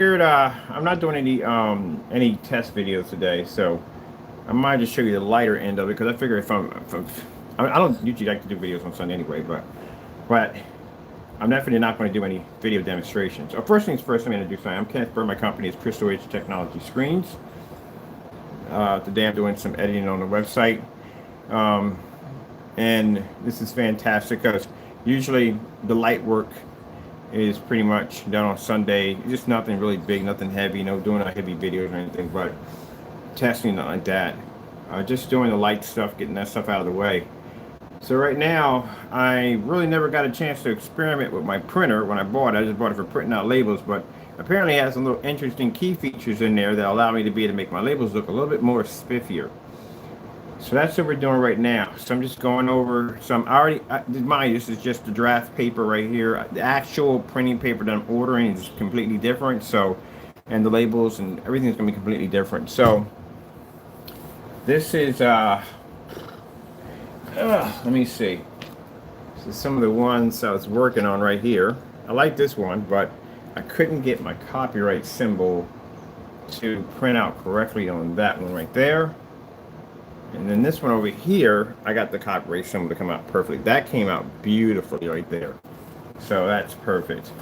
figured I'm not doing any test videos today, so I might just show you the lighter end of it because I figure I don't usually like to do videos on Sunday anyway, but I'm definitely not going to do any video demonstrations. So first things first, I'm going to do something. I'm Kenneth Bird. My company is Crystal Edge Technology Screens. Today I'm doing some editing on the website, and this is fantastic because usually the light work is pretty much done on Sunday. Just nothing really big, nothing heavy, no doing a heavy videos or anything, but testing not like that. Just doing the light stuff, getting that stuff out of the way. So right now, I really never got a chance to experiment with my printer when I bought it. I just bought it for printing out labels, but apparently it has some little interesting key features in there that allow me to be able to make my labels look a little bit more spiffier. So that's what we're doing right now. So I'm just going over some, mind you, this is just the draft paper right here. The actual printing paper that I'm ordering is completely different. So, and the labels and everything's gonna be completely different. So this is, let me see. This is some of the ones I was working on right here. I like this one, but I couldn't get my copyright symbol to print out correctly on that one right there. And then this one over here, I got the copyright symbol to come out perfectly. That came out beautifully right there. So that's perfect.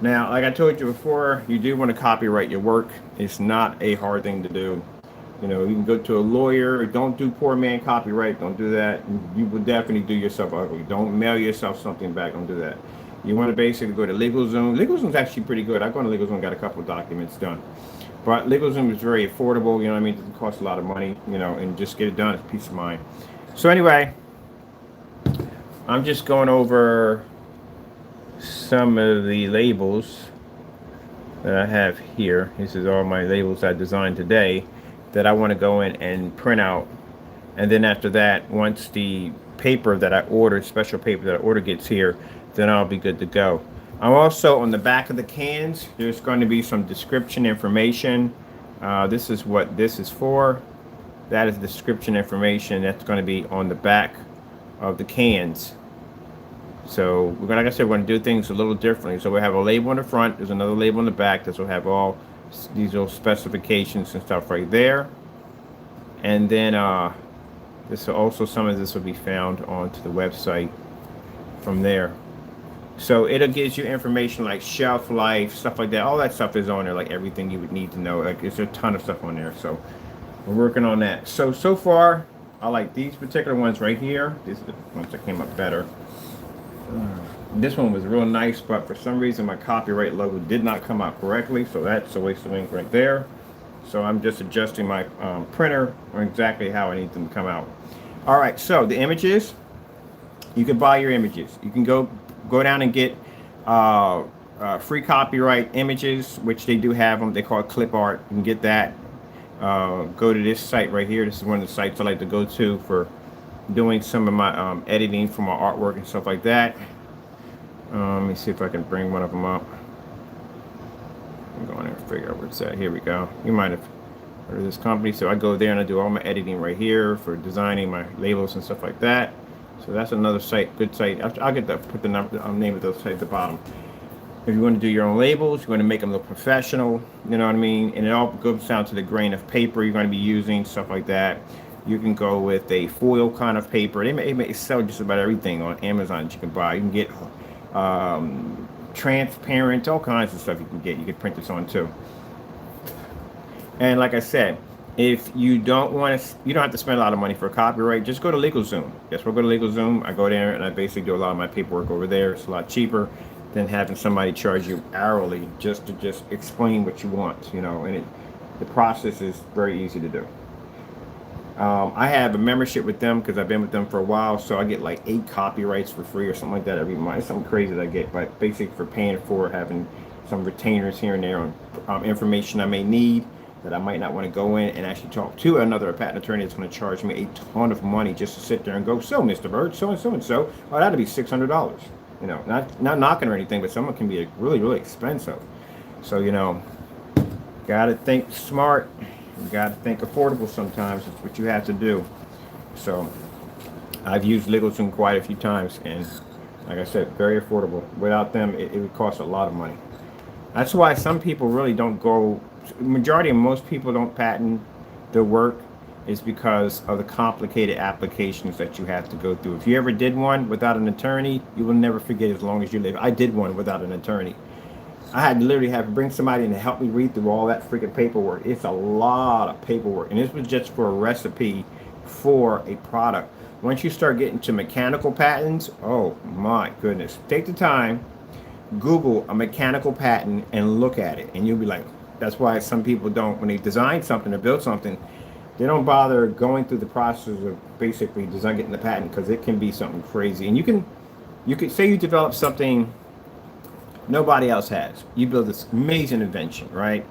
Now, like I told you before, you do want to copyright your work. It's not a hard thing to do. You know, you can go to a lawyer. Don't do poor man copyright. Don't do that. You will definitely do yourself ugly. Don't mail yourself something back. Don't do that. You want to basically go to LegalZoom. LegalZoom's actually pretty good. I've gone to LegalZoom, got a couple of documents done. But LegalZoom is very affordable, you know what I mean? It doesn't cost a lot of money, you know, and just get it done. It's peace of mind. So anyway, I'm just going over some of the labels that I have here. This is all my labels I designed today that I want to go in and print out. And then after that, once the paper that I ordered, special paper that I ordered gets here, then I'll be good to go. I'm also on the back of the cans. There's going to be some description information. This is what this is for. That is description information that's going to be on the back of the cans. So we're going, like I said, we're going to do things a little differently. So we have a label on the front. There's another label on the back. This will have all these little specifications and stuff right there. And then this will also, some of this will be found onto the website from there. So it'll give you information like shelf life, stuff like that. All that stuff is on there, like everything you would need to know. Like there's a ton of stuff on there. So we're working on that. So far, I like these particular ones right here. These are the ones that came up better. This one was real nice, but for some reason my copyright logo did not come out correctly. So that's a waste of ink right there. So I'm just adjusting my printer on exactly how I need them to come out. All right, so the images, you can buy your images. You can go down and get free copyright images, which they do have them. They call it clip art. You can get that. Go to this site right here. This is one of the sites I like to go to for doing some of my editing for my artwork and stuff like that. Let me see if I can bring one of them up. I'm going there and figure out where it's at. Here we go. You might have heard of this company. So I go there and I do all my editing right here for designing my labels and stuff like that. So that's another site, good site. I'll get that, put the name of those site at the bottom. If you want to do your own labels, you want to make them look professional, you know what I mean? And it all goes down to the grain of paper you're going to be using, stuff like that. You can go with a foil kind of paper. They may sell just about everything on Amazon that you can buy. You can get transparent, all kinds of stuff you can get. You can print this on too. And like I said, if you don't want to, you don't have to spend a lot of money for copyright. Just go to LegalZoom. Yes, we'll go to LegalZoom. I go there and I basically do a lot of my paperwork over there. It's a lot cheaper than having somebody charge you hourly just to explain what you want, you know. And the process is very easy to do. I have a membership with them because I've been with them for a while, so I get like 8 copyrights for free or something like that every month. It's something crazy that I get, but basically for paying for having some retainers here and there on information I may need that I might not want to go in and actually talk to another patent attorney that's going to charge me a ton of money just to sit there and go, so Mr. Bird, so and so and so, oh, that'd be $600. You know, not knocking or anything, but someone can be really, really expensive. So, you know, gotta think smart. You gotta think affordable sometimes. It's what you have to do. So I've used LegalZoom quite a few times, and like I said, very affordable. Without them, it would cost a lot of money. That's why some people really don't go, majority of most people don't patent their work is because of the complicated applications that you have to go through. If you ever did one without an attorney, you will never forget as long as you live. I did one without an attorney. I had to literally have to bring somebody in to help me read through all that freaking paperwork. It's a lot of paperwork. And this was just for a recipe for a product. Once you start getting to mechanical patents, oh my goodness. Take the time, Google a mechanical patent and look at it. And you'll be like, that's why some people don't, when they design something or build something, they don't bother going through the process of basically design getting the patent because it can be something crazy. And you could say you develop something nobody else has. You build this amazing invention, right?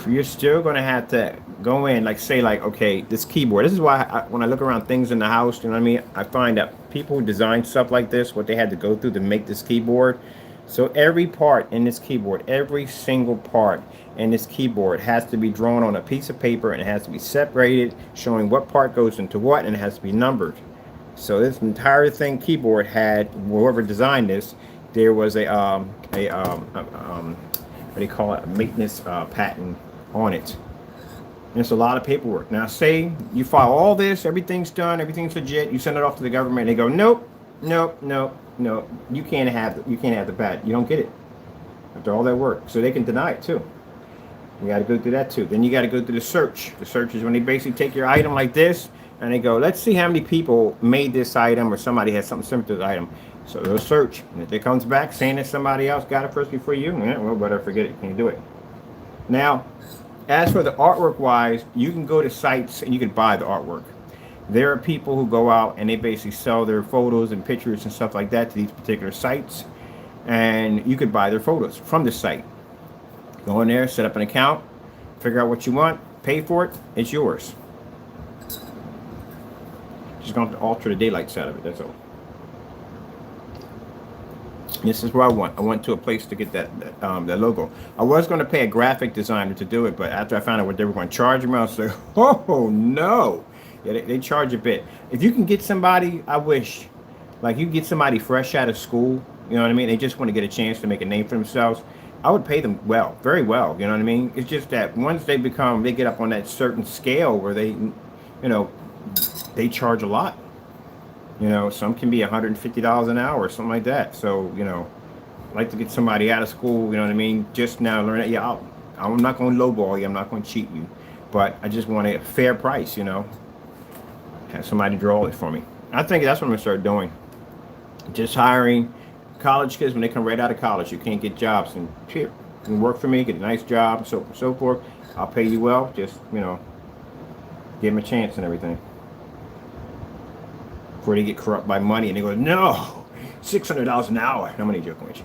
You're still going to have to go in, like say like, okay, this keyboard. This is why when I look around things in the house, you know what I mean? I find that people who design stuff like this, what they had to go through to make this keyboard. So every part in this keyboard, every single part in this keyboard has to be drawn on a piece of paper and it has to be separated, showing what part goes into what, and it has to be numbered. So this entire thing keyboard had, whoever designed this, there was what do you call it, a maintenance patent on it. And it's a lot of paperwork. Now say you file all this, everything's done, everything's legit, you send it off to the government, and they go, nope, nope, nope, nope, you can't have the patent. You don't get it after all that work. So they can deny it too. You got to go through that too. Then you got to go through the search. The search is when they basically take your item like this and they go, let's see how many people made this item or somebody has something similar to the item. So they'll search. And if it comes back saying that somebody else got it first before you, yeah, well, better forget it. Can't do it. Now, as for the artwork wise, you can go to sites and you can buy the artwork. There are people who go out and they basically sell their photos and pictures and stuff like that to these particular sites. And you could buy their photos from the site. Go in there, set up an account, figure out what you want, pay for it, it's yours. Just going to alter the daylight side of it, that's all. This is what I want. I went to a place to get that logo. I was going to pay a graphic designer to do it, but after I found out what they were going to charge me, I was like, oh no. Yeah, they charge a bit. If you can get somebody, I wish, like you get somebody fresh out of school, you know what I mean? They just want to get a chance to make a name for themselves. I would pay them well, very well, you know what I mean? It's just that once they get up on that certain scale where they, you know, they charge a lot. You know, some can be $150 an hour or something like that. So, you know, I'd like to get somebody out of school, you know what I mean? Just now learn that, yeah, I'm not going to lowball you, I'm not going to cheat you. But I just want a fair price, you know? Have somebody draw it for me. I think that's what I'm going to start doing. Just hiring college kids when they come right out of college. You can't get jobs, and here, you can work for me, get a nice job, so forth. I'll pay you well. Just, you know, give them a chance and everything. Before they get corrupt by money and they go, no, $600 an hour. I'm only joking with you.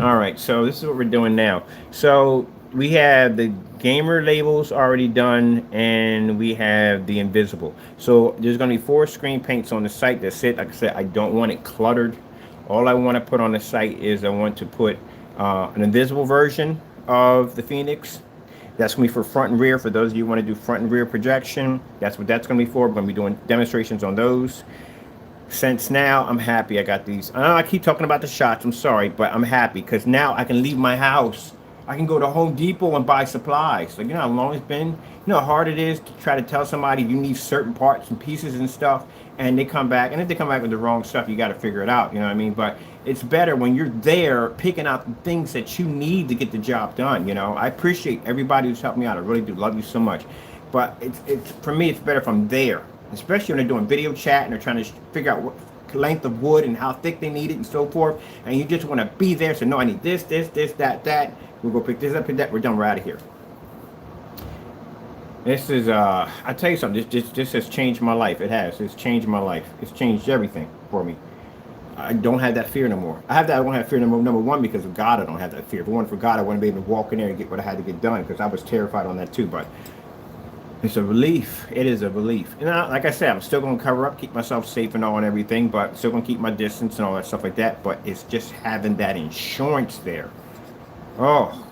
All right, so this is what we're doing now. So we have the gamer labels already done, and we have the invisible. So there's going to be 4 screen paints on the site. That's it. Like I said, I don't want it cluttered. All I want to put on the site is I want to put an invisible version of the Phoenix. That's going to be for front and rear. For those of you who want to do front and rear projection, that's what that's going to be for. We're going to be doing demonstrations on those. Since now I'm happy I got these. I know I keep talking about the shots, I'm sorry, but I'm happy because now I can leave my house. I can go to Home Depot and buy supplies. Like, you know how long it's been? You know how hard it is to try to tell somebody you need certain parts and pieces and stuff, and they come back, and if they come back with the wrong stuff, you got to figure it out, you know what I mean? But it's better when you're there picking out the things that you need to get the job done, you know? I appreciate everybody who's helped me out. I really do love you so much. But it's for me, it's better if I'm there. Especially when they're doing video chat and they're trying to figure out what length of wood and how thick they need it and so forth. And you just want to be there. So, no, I need this, that. We'll go pick this up, pick that. We're done. We're out of here. This is, I tell you something. This has changed my life. It has. It's changed my life. It's changed everything for me. I don't have that fear no more. I don't have fear no more. Number one, because of God, I don't have that fear. If it weren't for God, I wouldn't be able to walk in there and get what I had to get done because I was terrified on that too. But it's a relief. It is a relief. And like I said, I'm still going to cover up, keep myself safe and all and everything, but still going to keep my distance and all that stuff like that. But it's just having that insurance there. Oh,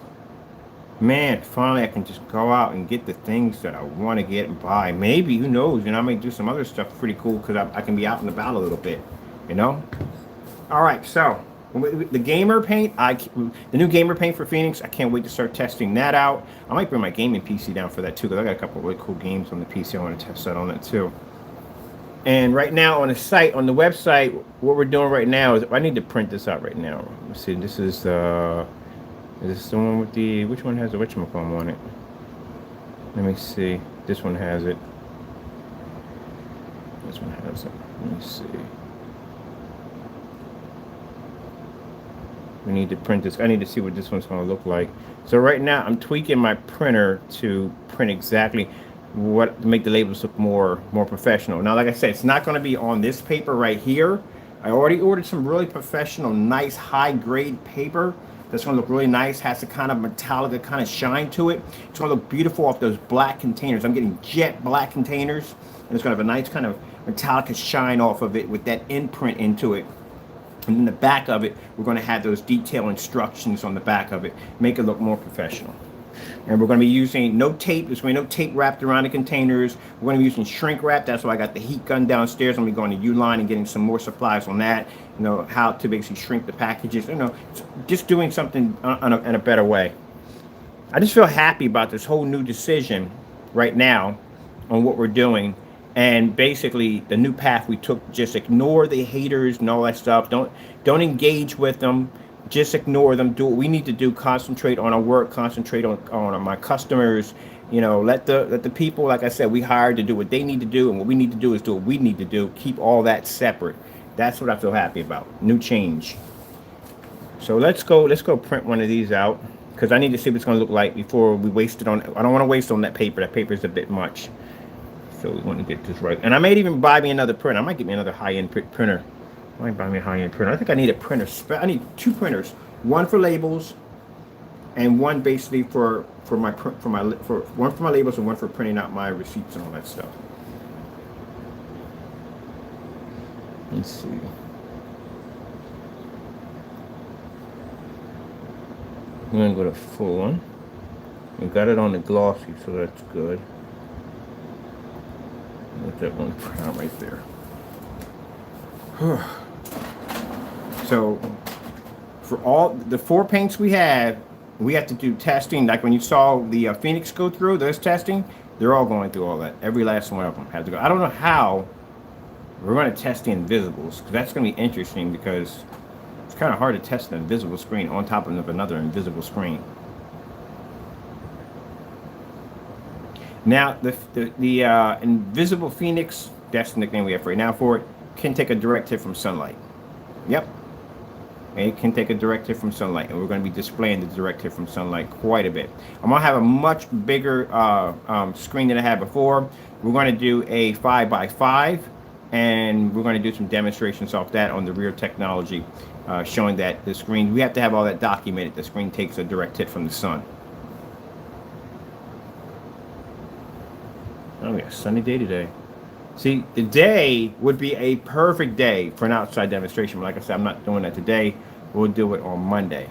man, finally I can just go out and get the things that I want to get and buy. Maybe, who knows, you know, I may do some other stuff pretty cool because I can be out and about a little bit, you know? All right, so The gamer paint, the new gamer paint for Phoenix, I can't wait to start testing that out. I might bring my gaming PC down for that too, because I got a couple of really cool games on the PC. I want to test that on it too. And right now on the site, on the website, what we're doing right now is I need to print this out right now. Let's see, this is the one with the, which one has the whatchamacallit on it? Let me see. This one has it. This one has it. Let me see. We need to print this. I need to see what this one's going to look like. So right now I'm tweaking my printer to print exactly what to make the labels look more professional. Now, like I said, it's not going to be on this paper right here. I already ordered some really professional, nice, high-grade paper that's going to look really nice. Has a kind of metallic, a kind of shine to it. It's going to look beautiful off those black containers. I'm getting jet black containers, and it's going to have a nice kind of metallic shine off of it with that imprint into it. And in the back of it, we're going to have those detailed instructions on the back of it, make it look more professional. And we're going to be using no tape. There's going to be no tape wrapped around the containers. We're going to be using shrink wrap. That's why I got the heat gun downstairs. I'm going to be going to Uline and getting some more supplies on that. You know, how to basically shrink the packages. You know, just doing something in a better way. I just feel happy about this whole new decision right now on what we're doing. And basically, the new path we took, just ignore the haters and all that stuff. Don't engage with them. Just ignore them. Do what we need to do. Concentrate on our work. Concentrate on my customers. You know, let the people, like I said, we hired to do what they need to do, and what we need to do is do what we need to do. Keep all that separate. That's what I feel happy about. New change. So let's go print one of these out, because I need to see what it's going to look like before we waste it on. I don't want to waste on that paper. That paper is a bit much. So we want to get this right. And I may even buy me another printer. I might get me another high-end printer. I might buy me a high-end printer. I think I need a printer. I need two printers. One for labels, and one basically for one for my labels, and one for printing out my receipts and all that stuff. Let's see. I'm gonna go to full one. We got it on the glossy, so that's good. Let that one print out right there. So for all the 4 paints we have to do testing. Like when you saw the Phoenix go through this testing, they're all going through all that. Every last one of them has to go. I don't know how we're going to test the invisibles, because that's going to be interesting, because it's kind of hard to test an invisible screen on top of another invisible screen. Now, the invisible Phoenix, that's the nickname we have right now for it, can take a direct hit from sunlight. Yep. It can take a direct hit from sunlight, and we're going to be displaying the direct hit from sunlight quite a bit. I'm going to have a much bigger screen than I had before. We're going to do a 5x5, and we're going to do some demonstrations off that on the rear technology, showing that the screen, we have to have all that documented. The screen takes a direct hit from the sun. Oh yeah, sunny day today. See, the day would be a perfect day for an outside demonstration. But like I said, I'm not doing that today. We'll do it on Monday.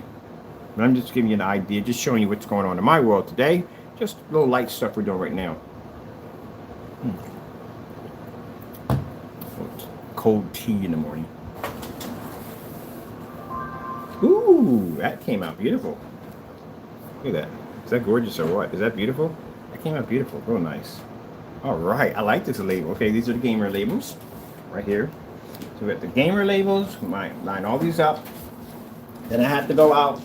But I'm just giving you an idea, just showing you what's going on in my world today. Just little light stuff we're doing right now. Cold tea in the morning. Ooh, that came out beautiful. Look at that. Is that gorgeous or what? Is that beautiful? That came out beautiful. Real nice. All right, I like this label. Okay, these are the gamer labels right here. So we got the gamer labels. We might line all these up. Then I have to go out,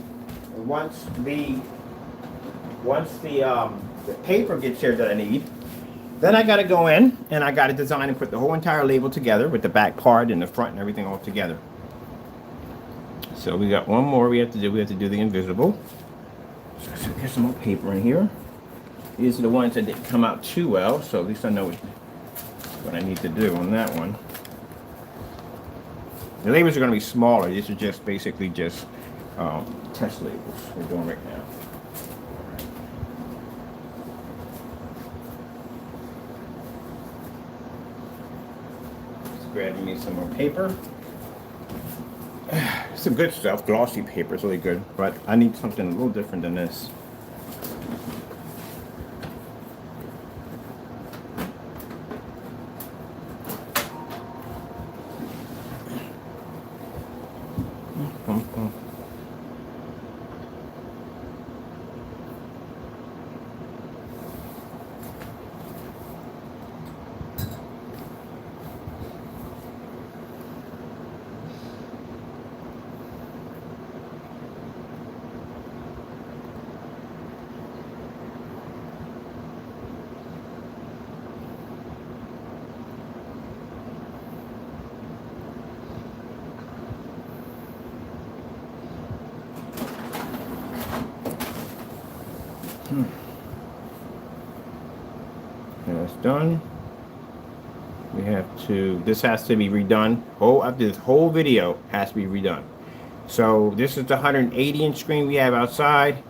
and once the paper gets here that I need, then I got to go in and I got to design and put the whole entire label together with the back part and the front and everything all together. So we got one more we have to do. We have to do the invisible. So get some more paper in here. These are the ones that didn't come out too well, so at least I know what I need to do on that one. The labels are going to be smaller. These are just basically just test labels we're doing right now. Just grabbing me some more paper. Some good stuff. Glossy paper is really good, but I need something a little different than this. That's done. We have to, this has to be redone. After this whole video has to be redone. So this is the 180-inch screen we have outside.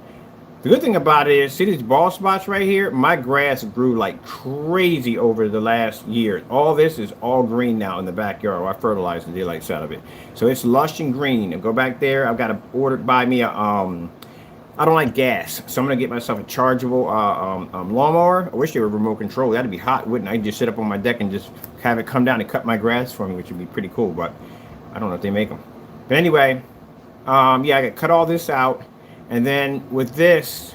The good thing about it is, see these bald spots right here? My grass grew like crazy over the last year. All this is all green now in the backyard. I fertilized the daylights out of it. So it's lush and green. And go back there. I've got to order, buy me a, I don't like gas. So I'm going to get myself a chargeable lawnmower. I wish they were remote control. That'd be hot, wouldn't I? I'd just sit up on my deck and just have it come down and cut my grass for me, which would be pretty cool. But I don't know if they make them. But anyway, yeah, I got cut all this out. And then with this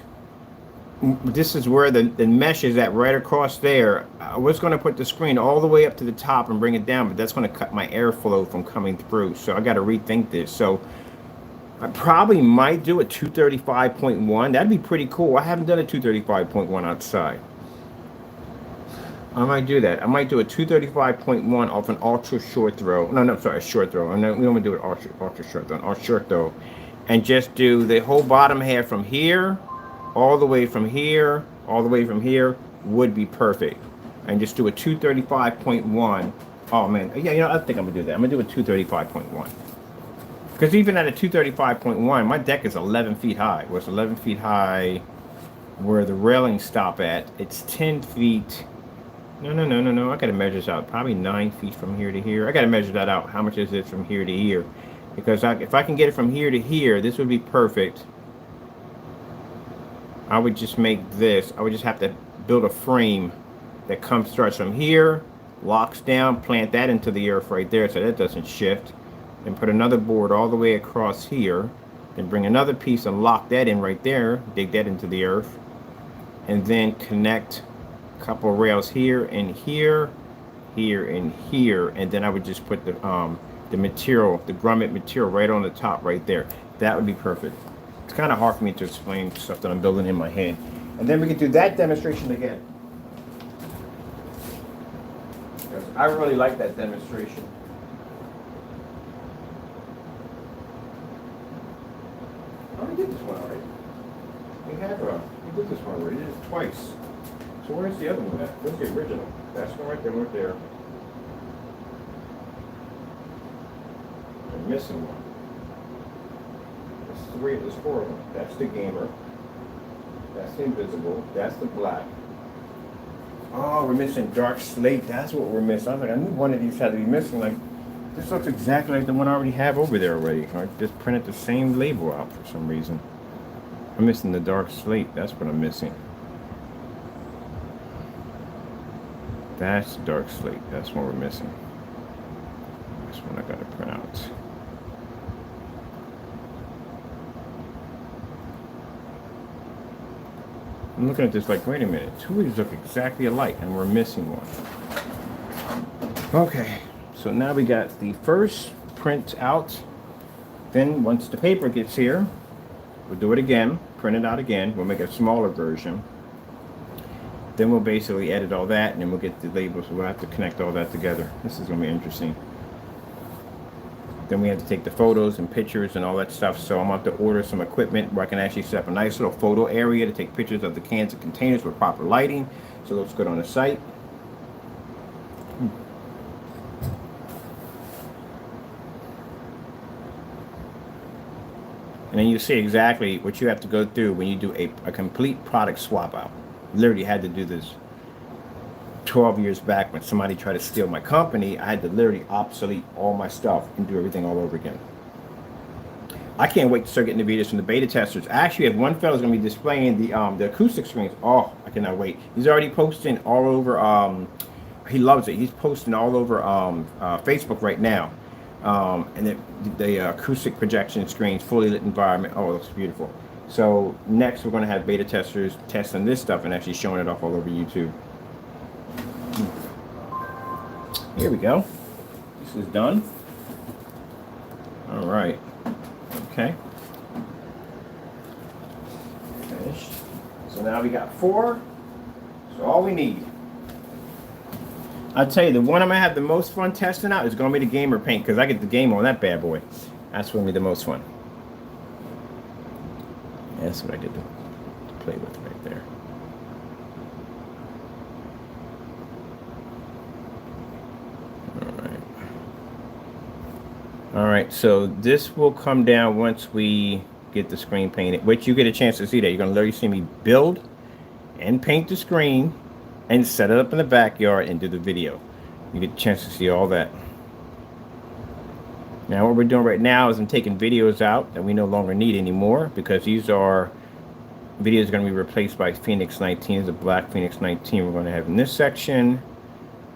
is where the mesh is at, right across there. I was going to put the screen all the way up to the top and bring it down, but that's going to cut my airflow from coming through. So I got to rethink this. So I probably might do a 235.1. That'd be pretty cool. I haven't done a 235.1 outside. I might do that. I might do a 235.1 off an ultra short throw. No, sorry, a short throw. No, we don't want to do it ultra short throw. Ultra short throw. And just do the whole bottom half from here, all the way from here, all the way from here would be perfect. And just do a 235.1. Oh man, yeah, you know, I think I'm gonna do that. I'm gonna do a 235.1. Because even at a 235.1, my deck is 11 feet high. Well, it's 11 feet high where the railings stop at. It's 10 feet. No. I gotta measure this out. Probably 9 feet from here to here. I gotta measure that out. How much is it from here to here? Because if I can get it from here to here, this would be perfect. I would just make this. I would just have to build a frame that starts from here, locks down, plant that into the earth right there so that doesn't shift. Then put another board all the way across here. Then bring another piece and lock that in right there. Dig that into the earth. And then connect a couple of rails here and here, here and here. And then I would just put the material, the grommet material right on the top right there. That would be perfect. It's kind of hard for me to explain stuff that I'm building in my head. And then we can do that demonstration again. Because I really like that demonstration. Oh, we did this one already. We did this one already. We did it twice. So where's the other one at? Where's the original? That's one right there, right there. I'm missing one. There's four of them. That's the gamer. That's the invisible. That's the black. Oh, we're missing dark slate. That's what we're missing. I was like, I knew one of these had to be missing. Like, this looks exactly like the one I already have over there already. I just printed the same label out for some reason. I'm missing the dark slate. That's what I'm missing. That's dark slate. That's what we're missing. This one I gotta print out. I'm looking at this like, wait a minute, two of these look exactly alike and we're missing one. Okay, so now we got the first print out. Then once the paper gets here, we'll do it again, print it out again. We'll make a smaller version. Then we'll basically edit all that and then we'll get the labels. We'll have to connect all that together. This is gonna be interesting. Then we have to take the photos and pictures and all that stuff. So I'm about to order some equipment where I can actually set up a nice little photo area to take pictures of the cans and containers with proper lighting. So it looks good on the site. And then you see exactly what you have to go through when you do a complete product swap out. Literally had to do this 12 years back when somebody tried to steal my company. I had to literally obsolete all my stuff and do everything all over again. I can't wait to start getting the videos from the beta testers. I actually have one fellow's going to be displaying the acoustic screens. Oh, I cannot wait. He's already posting all over. He loves it. He's posting all over Facebook right now. And the acoustic projection screens, fully lit environment. Oh, it looks beautiful. So next we're going to have beta testers testing this stuff and actually showing it off all over YouTube. Here we go. This is done. All right. Okay. Finished. So now we got 4. So all we need. I'll tell you, the one I'm going to have the most fun testing out is going to be the gamer paint because I get the game on that bad boy. That's going to be the most fun. Yeah, that's what I did. play with right there. All right, so this will come down once we get the screen painted, which you get a chance to see that. You're gonna literally see me build and paint the screen and set it up in the backyard and do the video. You get a chance to see all that. Now what we're doing right now is I'm taking videos out that we no longer need anymore, because these are videos going to be replaced by Phoenix 19, the Black Phoenix 19 we're going to have in this section.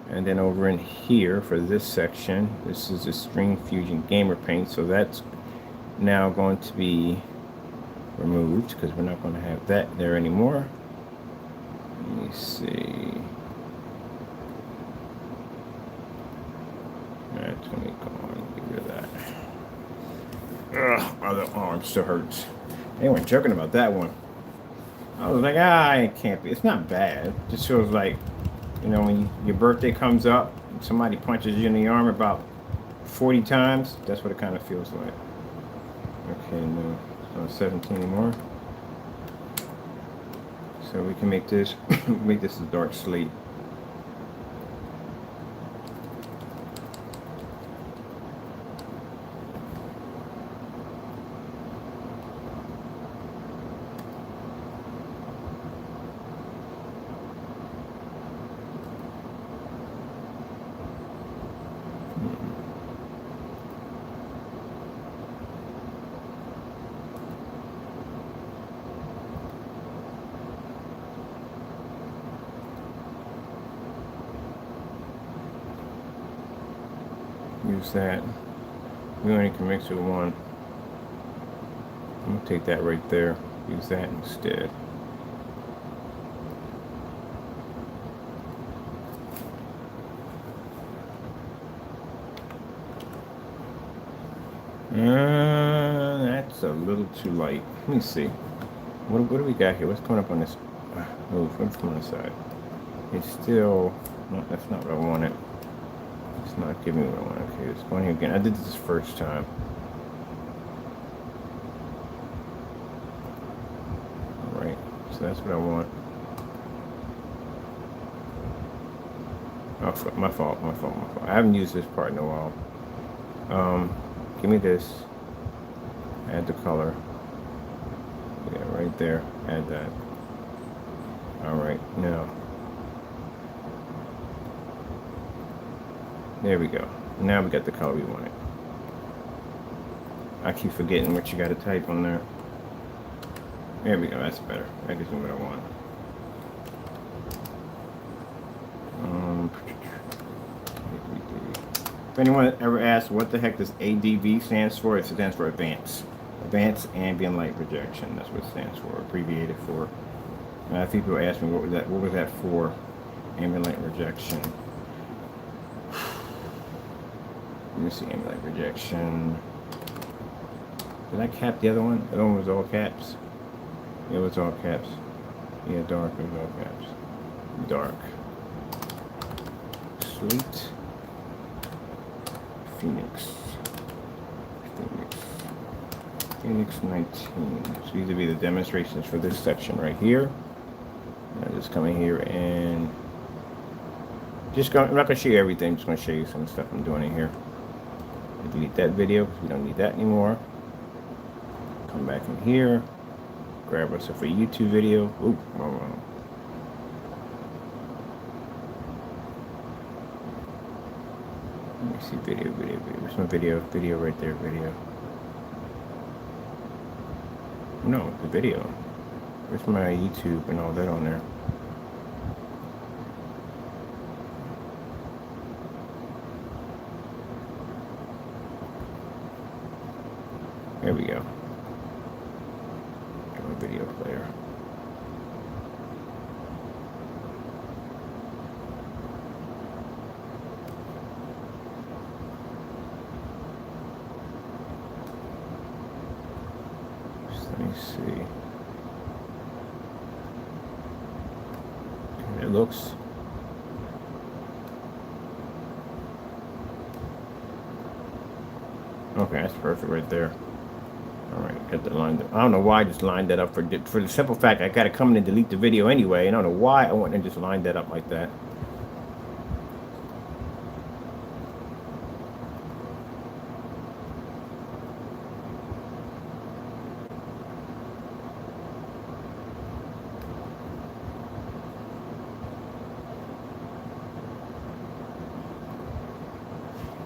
And then over in here for this section, this is the String Fusion Gamer Paint. So that's now going to be removed because we're not going to have that there anymore. Let me see. That's going to be gone. Get rid of that. Ugh, my other arm still hurts. They weren't joking about that one. I was like, it can't be. It's not bad. It just feels like, you know, when your birthday comes up, and somebody punches you in the arm about 40 times, that's what it kind of feels like. Okay, no, it's not 17 anymore. So we can make this, make this a dark slate. Use that. We only can mix with one. I'm gonna take that right there. Use that instead. That's a little too light. Let me see. What do we got here? What's coming up on this? Move. What's coming on the side? It's still. No, that's not what I wanted. It's not giving me what I want. Okay, it's going here again. I did this first time. Alright, so that's what I want. Oh, my fault. I haven't used this part in a while. Give me this. Add the color. Yeah, right there. Add that. Alright, now. There we go. Now we got the color we wanted. I keep forgetting what you got to type on there. There we go. That's better. That gives me what I want. If anyone ever asks what the heck does ADV stands for, it stands for Advanced Ambient Light Projection. That's what it stands for, abbreviated for. And I think people ask me what was that for? Ambient light projection. Let me see, ambient light projection. Did I cap the other one? The other one was all caps. It was all caps. Yeah, dark was all caps. Dark. Slate. Phoenix 19. So these will be the demonstrations for this section right here. I'll just come in here and I'm not going to show you everything. I'm just going to show you some stuff I'm doing in here. I'll delete that video because we don't need that anymore. Come back in here. Grab ourselves a YouTube video. Ooh, wrong. Let me see, video. Where's my video? Video right there, video. No, the video. Where's my YouTube and all that on there? There we go. Got my video player. Let me see. It looks. Okay, that's perfect right there. All right. Got that lined up. I don't know why I just lined that up for the simple fact I got to come in and delete the video anyway. I don't know why I went and just lined that up like that.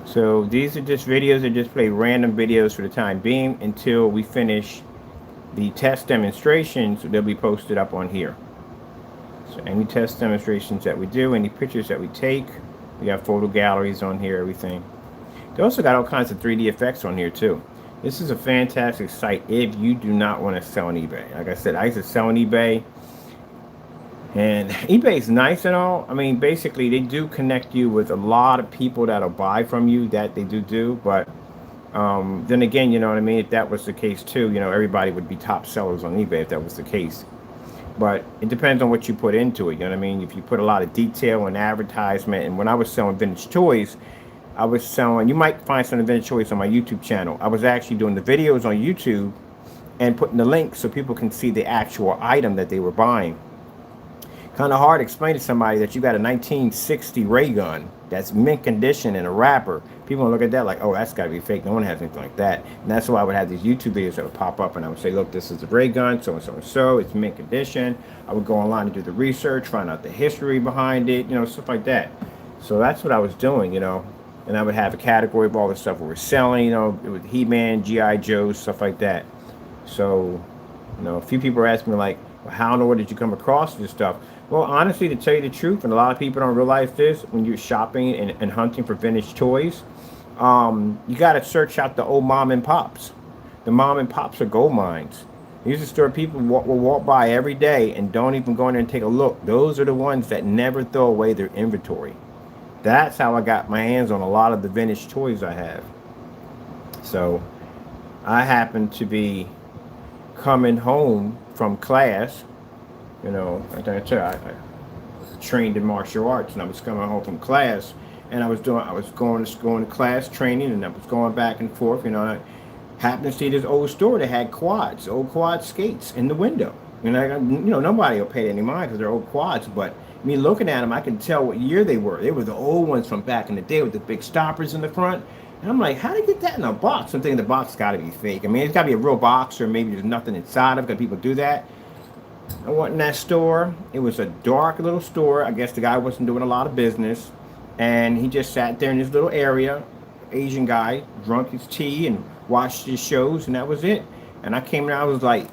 So these are just videos that just play random videos for the time being until we finish the test demonstrations. They'll be posted up on here. So any test demonstrations that we do, any pictures that we take, we got photo galleries on here, everything. They also got all kinds of 3D effects on here too. This is a fantastic site if you do not want to sell on eBay. Like I said, I used to sell on eBay. And eBay is nice and all. I mean, basically, they do connect you with a lot of people that'll buy from you. That they do. But then again, you know what I mean? If that was the case too, you know, everybody would be top sellers on eBay if that was the case. But it depends on what you put into it. You know what I mean? If you put a lot of detail and advertisement. And when I was selling vintage toys, I was selling, you might find some vintage toys on my YouTube channel. I was actually doing the videos on YouTube and putting the links so people can see the actual item that they were buying. Kind of hard to explain to somebody that you got a 1960 ray gun that's mint condition and a wrapper. People look at that like, oh, that's got to be fake. No one has anything like that. And that's why I would have these YouTube videos that would pop up and I would say, look, this is a ray gun, so and so and so. It's mint condition. I would go online and do the research, find out the history behind it, you know, stuff like that. So that's what I was doing, you know. And I would have a category of all the stuff we were selling, you know, with He-Man, G.I. Joe, stuff like that. So, you know, a few people are asking me like, well, how in the world did you come across this stuff? Well, honestly, to tell you the truth, and a lot of people don't realize this, when you're shopping and hunting for vintage toys, you got to search out the old mom and pops. The mom and pops are gold mines. These are store people will walk by every day and don't even go in there and take a look. Those are the ones that never throw away their inventory. That's how I got my hands on a lot of the vintage toys I have. So I happen to be coming home from class. You know, like I tell you, I trained in martial arts, and I was coming home from class, and I was going to class training, and I was going back and forth. You know, and I happened to see this old store that had old quad skates in the window. You know, nobody will pay any mind because they're old quads, but me looking at them, I can tell what year they were. They were the old ones from back in the day with the big stoppers in the front. And I'm like, how did they get that in a box? I'm thinking the box got to be fake. I mean, it's got to be a real box, or maybe there's nothing inside of it because people do that. I went in that store. It was a dark little store. I guess the guy wasn't doing a lot of business. And he just sat there in this little area. Asian guy, drunk his tea and watched his shows, and that was it. And I came in, I was like,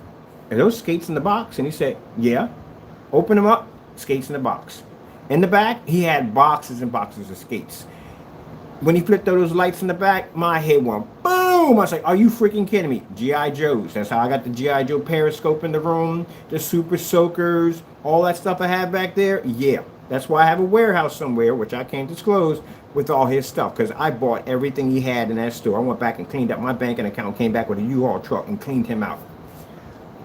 are those skates in the box? And he said, yeah. Open them up, skates in the box. In the back, he had boxes and boxes of skates. When he flipped those lights in the back, my head went boom. I was like, are you freaking kidding me? G.I. Joes. That's how I got the G.I. Joe Periscope in the room, the Super Soakers, all that stuff I have back there. Yeah, that's why I have a warehouse somewhere, which I can't disclose, with all his stuff, because I bought everything he had in that store. I went back and cleaned up my banking account, came back with a U-Haul truck and cleaned him out.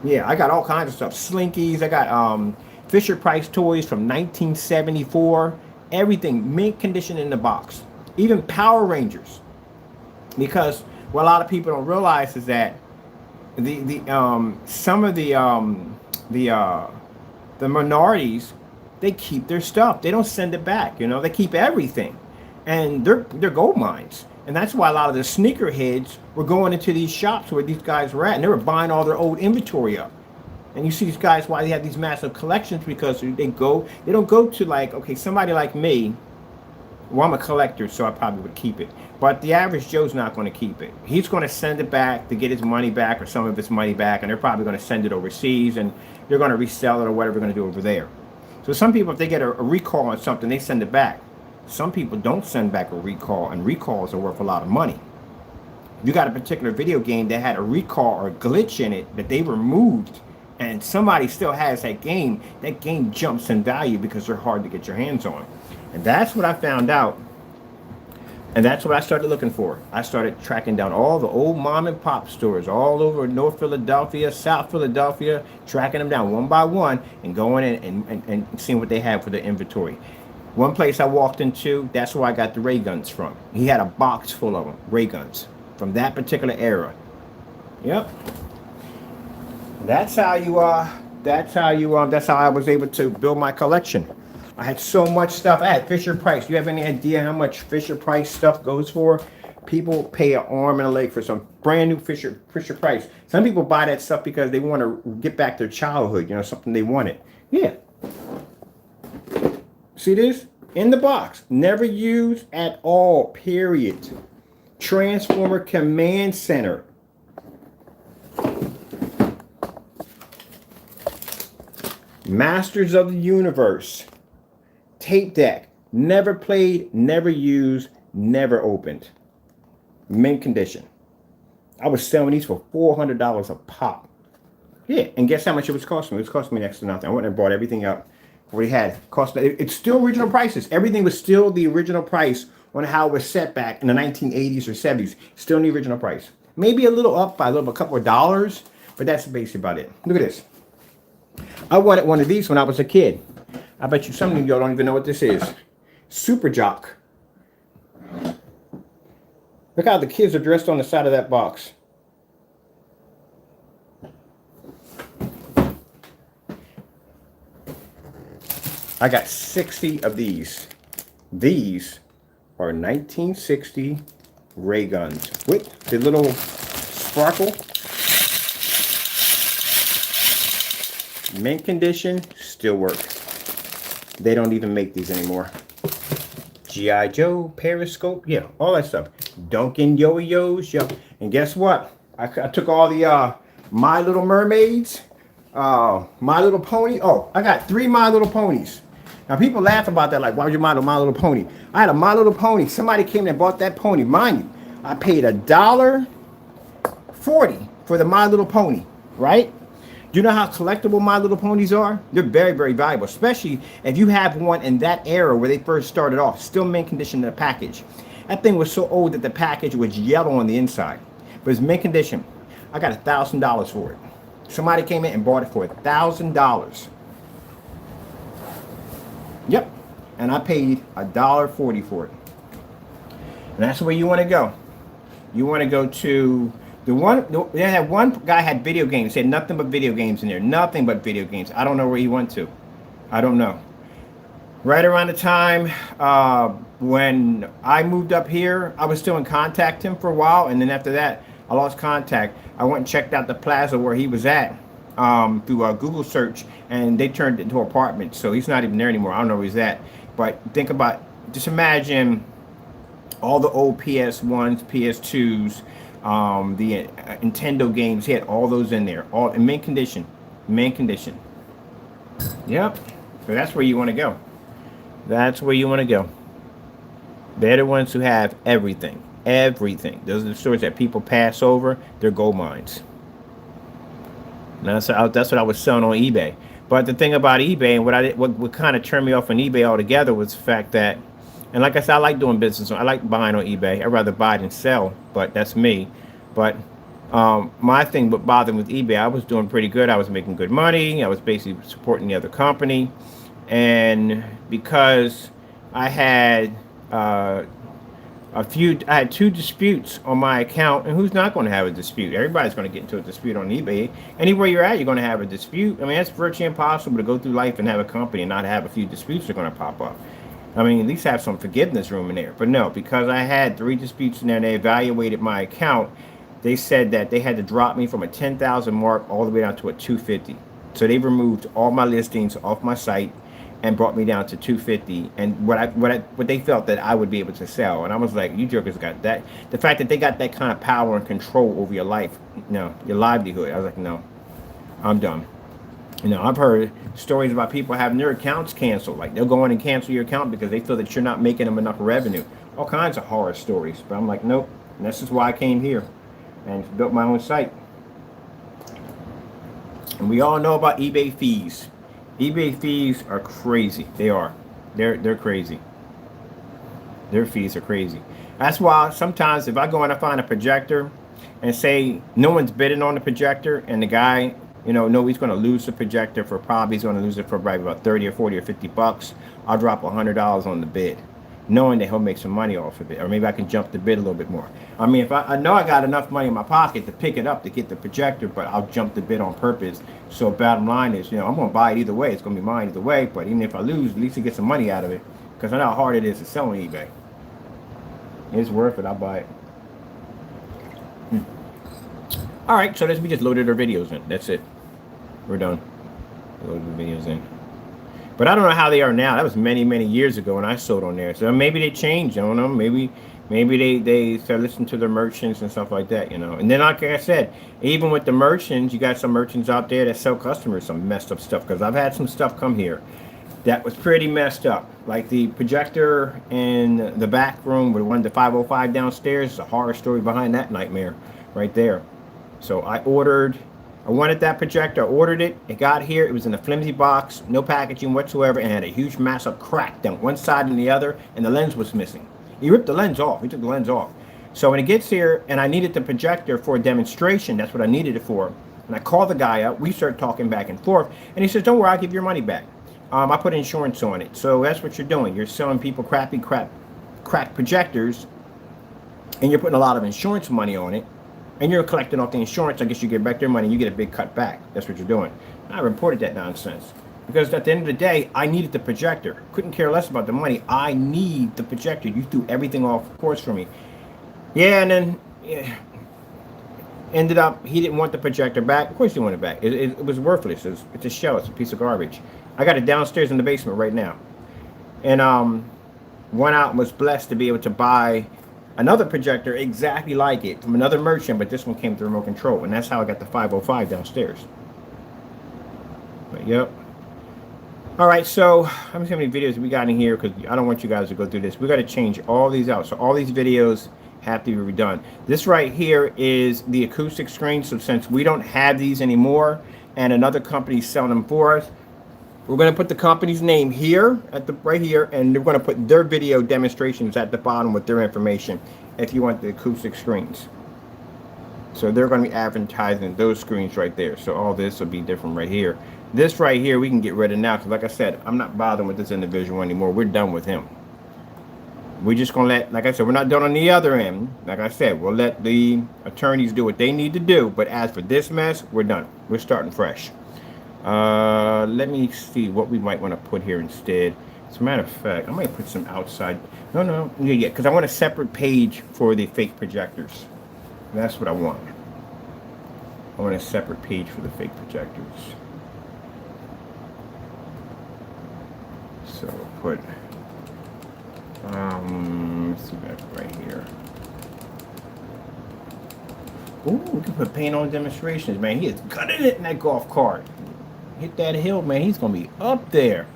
Yeah, I got all kinds of stuff. Slinkies. I got Fisher Price toys from 1974. Everything mint condition in the box. Even Power Rangers, because what a lot of people don't realize is that some of the minorities, they keep their stuff. They don't send it back. You know, they keep everything, and they're gold mines. And that's why a lot of the sneakerheads were going into these shops where these guys were at, and they were buying all their old inventory up. And you see these guys, why they have these massive collections, because they don't go to like, okay, somebody like me. Well, I'm a collector, so I probably would keep it. But the average Joe's not going to keep it. He's going to send it back to get his money back, or some of his money back, and they're probably going to send it overseas, and they're going to resell it or whatever they're going to do over there. So some people, if they get a recall on something, they send it back. Some people don't send back a recall, and recalls are worth a lot of money. If you got a particular video game that had a recall or a glitch in it that they removed, and somebody still has that game jumps in value because they're hard to get your hands on. And that's what I found out. And that's what I started looking for. I started tracking down all the old mom and pop stores all over North Philadelphia, South Philadelphia, tracking them down one by one and going in and seeing what they have for their inventory. One place I walked into, that's where I got the ray guns from. He had a box full of them, ray guns, from that particular era. Yep. That's how you that's how I was able to build my collection. I had so much stuff. I had Fisher Price. You have any idea how much Fisher Price stuff goes for? People pay an arm and a leg for some brand new Fisher Price. Some people buy that stuff because they want to get back their childhood, you know, something they wanted. Yeah. See this? In the box. Never used at all, period. Transformer Command Center. Masters of the Universe. Tape deck. Never played, never used, never opened. Mint condition. I was selling these for $400 a pop. Yeah, and guess how much it was costing me? It was costing me next to nothing. I went and bought everything up. What he had cost. It's still original prices. Everything was still the original price on how it was set back in the 1980s or 70s. Still in the original price. Maybe a little up by a couple of dollars, but that's basically about it. Look at this. I wanted one of these when I was a kid. I bet you some of y'all don't even know what this is. Super Jock. Look how the kids are dressed on the side of that box. I got 60 of these. These are 1960 ray guns with the little sparkle. Mint condition, still work. They don't even make these anymore. G.I. Joe, Periscope, yeah, all that stuff. Duncan yo-yos, yeah. And guess what? I took all the My Little Mermaids, My Little Pony. Oh, I got 3 My Little Ponies. Now people laugh about that, like, why would you My Little Pony? I had a My Little Pony. Somebody came and bought that pony. Mind you, I paid $1.40 for the My Little Pony, right? Do you know how collectible My Little Ponies are? They're very, very valuable, especially if you have one in that era where they first started off, still mint condition in the package. That thing was so old that the package was yellow on the inside, but it's mint condition. I got $1,000 for it. Somebody came in and bought it for $1,000. Yep, and I paid $1.40 for it. And that's where you want to go. You want to go to they had one guy had video games. He had nothing but video games in there. Nothing but video games. I don't know where he went to. I don't know. Right around the time when I moved up here, I was still in contact with him for a while, and then after that, I lost contact. I went and checked out the plaza where he was at through a Google search, and they turned it into an apartment. So he's not even there anymore. I don't know where he's at. But think about, just imagine all the old PS1s, PS2s, the Nintendo games. He had all those in there, all in mint condition. Mint condition. Yep. So that's where you want to go. That's where you want to go. They're the ones who have everything. Everything. Those are the stores that people pass over. They're gold mines. Now, that's what I was selling on eBay. But the thing about eBay, and what kind of turned me off on eBay altogether was the fact that, and like I said, I like doing business. I like buying on eBay. I'd rather buy than sell, but that's me. But my thing with bothering with eBay, I was doing pretty good. I was making good money. I was basically supporting the other company. And because I had I had 2 disputes on my account, and who's not going to have a dispute? Everybody's going to get into a dispute on eBay. Anywhere you're at, you're going to have a dispute. I mean, it's virtually impossible to go through life and have a company and not have a few disputes that are going to pop up. I mean, at least have some forgiveness room in there. But no, because I had 3 disputes in there and they evaluated my account, they said that they had to drop me from a 10,000 mark all the way down to a 250. So they removed all my listings off my site and brought me down to 250, and what they felt that I would be able to sell. And I was like, you jokers got that. The fact that they got that kind of power and control over your life, your livelihood. I was like, no, I'm done. I've heard stories about people having their accounts canceled. Like, they'll go in and cancel your account because they feel that you're not making them enough revenue. All kinds of horror stories. But I'm like, nope. And this is why I came here and built my own site. And we all know about eBay fees. eBay fees are crazy. They are. They're crazy. Their fees are crazy. That's why sometimes if I go and I find a projector and say no one's bidding on the projector, and the guy, know he's going to lose the projector he's going to lose it for probably about 30 or 40 or 50 bucks, I'll drop $100 on the bid. knowing that he'll make some money off of it, or maybe I can jump the bid a little bit more. I mean, if I know I got enough money in my pocket to pick it up to get the projector, but I'll jump the bid on purpose. So bottom line is, I'm going to buy it either way. It's going to be mine either way. But even if I lose, at least I get some money out of it, because I know how hard it is to sell on eBay. It's worth it. I'll buy it. All right, so we just loaded our videos in. That's it. We're done. Loaded the videos in. But I don't know how they are now. That was many, many years ago when I sold on there. So maybe they changed. I don't know. Maybe they start listening to their merchants and stuff like that, And then, like I said, even with the merchants, you got some merchants out there that sell customers some messed up stuff. Because I've had some stuff come here that was pretty messed up. Like the projector in the back room with the 505 downstairs. It's a horror story behind that nightmare right there. So I wanted that projector. I ordered it. It got here. It was in a flimsy box, no packaging whatsoever, and had a huge massive crack down one side and the other, and the lens was missing. He ripped the lens off. He took the lens off. So when it gets here, and I needed the projector for a demonstration, that's what I needed it for. And I called the guy up. We started talking back and forth, and he says, "Don't worry, I'll give your money back. I put insurance on it." So that's what you're doing. You're selling people cracked projectors, and you're putting a lot of insurance money on it. And you're collecting off the insurance. I guess you get back their money and you get a big cut back. That's what you're doing. I reported that nonsense. Because at the end of the day, I needed the projector. Couldn't care less about the money. I need the projector. You threw everything off course for me. Yeah, and then ended up, he didn't want the projector back. Of course he didn't want it back. It was worthless. It's a shell. It's a piece of garbage. I got it downstairs in the basement right now. And went out and was blessed to be able to buy another projector exactly like it from another merchant, but this one came with the remote control, and that's how I got the 505 downstairs. But yep. All right, so let me see how many videos we got in here, because I don't want you guys to go through this. We got to change all these out, so all these videos have to be redone. This right here is the acoustic screen, so since we don't have these anymore, and another company's selling them for us, we're going to put the company's name here, right here, and they're going to put their video demonstrations at the bottom with their information if you want the acoustic screens. So they're going to be advertising those screens right there. So all this will be different right here. This right here we can get rid of now, because like I said, I'm not bothering with this individual anymore. We're done with him. We're just going to let, like I said, we're not done on the other end. Like I said, we'll let the attorneys do what they need to do. But as for this mess, we're done. We're starting fresh. Let me see what we might want to put here instead. As a matter of fact, I might put some outside. No, yeah, because I want a separate page for the fake projectors. That's what I want. I want a separate page for the fake projectors. So we'll put, let's see that right here. Ooh, we can put paint on demonstrations, man. He is gutting it in that golf cart. Hit that hill, man. He's gonna be up there.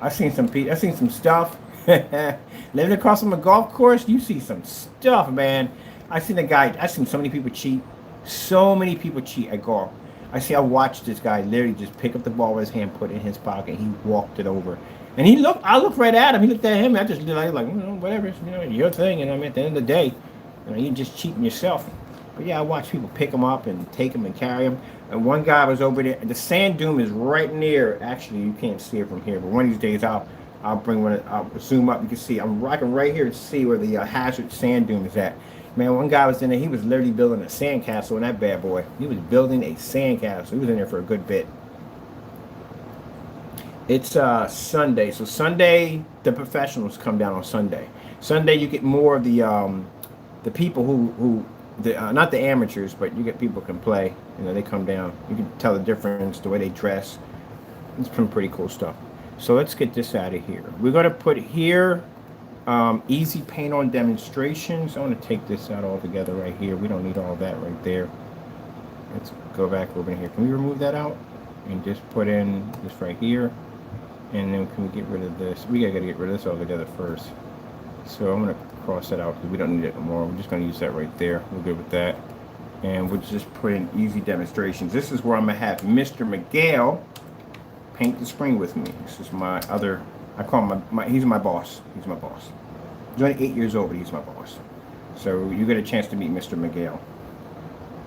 I seen some stuff. Living across from a golf course, you see some stuff, man. I seen so many people cheat. So many people cheat at golf. I watched this guy literally just pick up the ball with his hand, put it in his pocket, and he walked it over. And I looked right at him. He looked at him. I just like, whatever, your thing. And I mean, at the end of the day, you're just cheating yourself. But yeah, I watch people pick them up and take them and carry them. And one guy was over there. The sand dune is right near. Actually, you can't see it from here. But one of these days, I'll bring one. I'll zoom up. You can see. I'm rocking right here to see where the hazard sand dune is at. Man, one guy was in there. He was literally building a sandcastle in that bad boy. He was building a sandcastle. He was in there for a good bit. It's Sunday. So Sunday, the professionals come down on Sunday. Sunday, you get more of the people who not the amateurs, but you get people who can play. They come down. You can tell the difference, the way they dress. It's some pretty cool stuff. So let's get this out of here. We're going to put here easy paint on demonstrations. I want to take this out altogether right here. We don't need all that right there. Let's go back over here. Can we remove that out and just put in this right here? And then can we get rid of this? We gotta get rid of this altogether first. So I'm gonna cross that out because we don't need it anymore. We're just gonna use that right there. We're good with that. And we'll just put in easy demonstrations. This is where I'm gonna have Mr. Miguel paint the screen with me. This is my other, I call him he's my boss. He's my boss. He's only 8 years old, but he's my boss. So you get a chance to meet Mr. Miguel.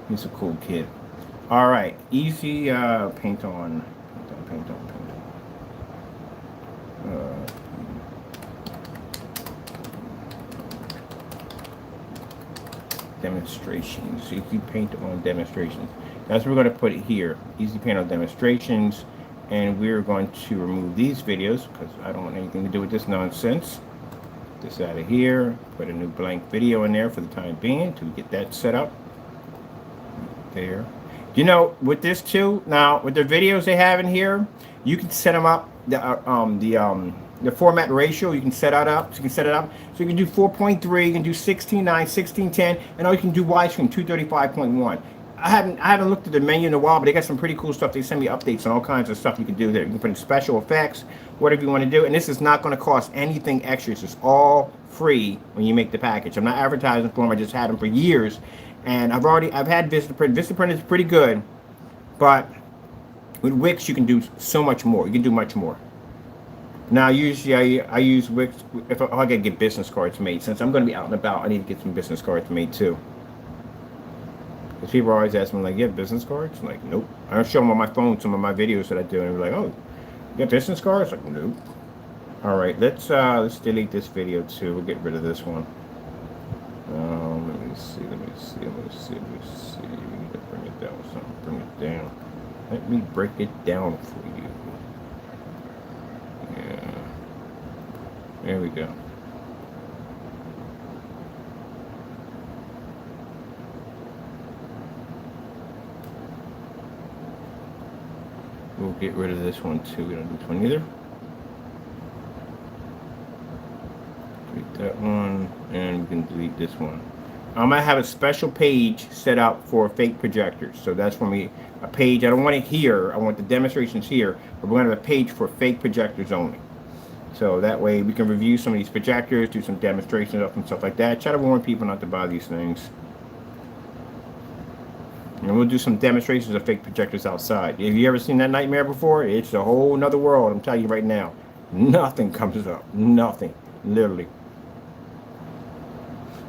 He's a cool kid. All right, easy paint on. demonstrations. Easy paint on demonstrations. That's what we're going to put it here. Easy paint on demonstrations. And we're going to remove these videos because I don't want anything to do with this nonsense. This out of here. Put a new blank video in there for the time being to get that set up. There. You know, with this too, now with the videos they have in here, you can set them up. The format ratio you can set it up. So you can set it up. So you can do 4.3, you can do 16:9, 16:10, and or you can do widescreen 235.1. I haven't looked at the menu in a while, but they got some pretty cool stuff. They send me updates on all kinds of stuff you can do there. You can put in special effects, whatever you want to do. And this is not going to cost anything extra. It's just all free when you make the package. I'm not advertising for them. I just had them for years. And I've had VistaPrint. VistaPrint is pretty good, but with Wix you can do so much more. You can do much more. Now usually I use Wix if I gotta get business cards made. Since I'm going to be out and about, I need to get some business cards made too. Because people always ask me like, "You have business cards?" I'm like, nope. I show them on my phone some of my videos that I do, and they're like, "Oh, you got business cards?" Like, nope. All right, let's delete this video too. We'll get rid of this one. Let me see. We need to bring it down with something. Bring it down. Let me break it down for you. Yeah. There we go. We'll get rid of this one too. We don't do this one either. Delete that one, and we can delete this one. I might have a special page set up for fake projectors. So that's for me a page. I don't want it here. I want the demonstrations here, but we're going to have a page for fake projectors only. So that way we can review some of these projectors, do some demonstrations of them, stuff like that. Try to warn people not to buy these things. And we'll do some demonstrations of fake projectors outside. Have you ever seen that nightmare before? It's a whole nother world. I'm telling you right now. Nothing comes up. Nothing. Literally.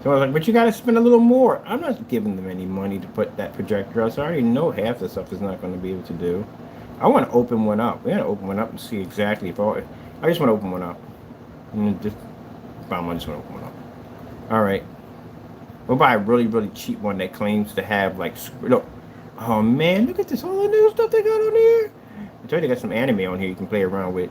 So I was like, but you got to spend a little more. I'm not giving them any money to put that projector out. So I already know half the stuff is not going to be able to do. I want to open one up. We're going to open one up and see exactly if I just want to open one up. I just want to open one up. All right. We'll buy a really, really cheap one that claims to have like, look. Oh man, look at this, all the new stuff they got on here. I told you they got some anime on here you can play around with.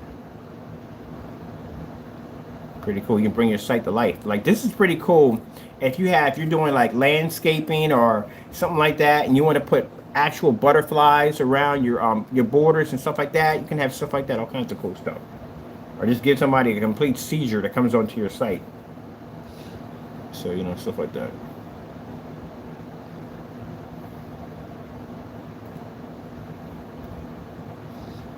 Pretty cool. You can bring your site to life. Like this is pretty cool. If you're doing like landscaping or something like that, and you want to put actual butterflies around your borders and stuff like that, you can have stuff like that. All kinds of cool stuff. Or just give somebody a complete seizure that comes onto your site. So you know, stuff like that.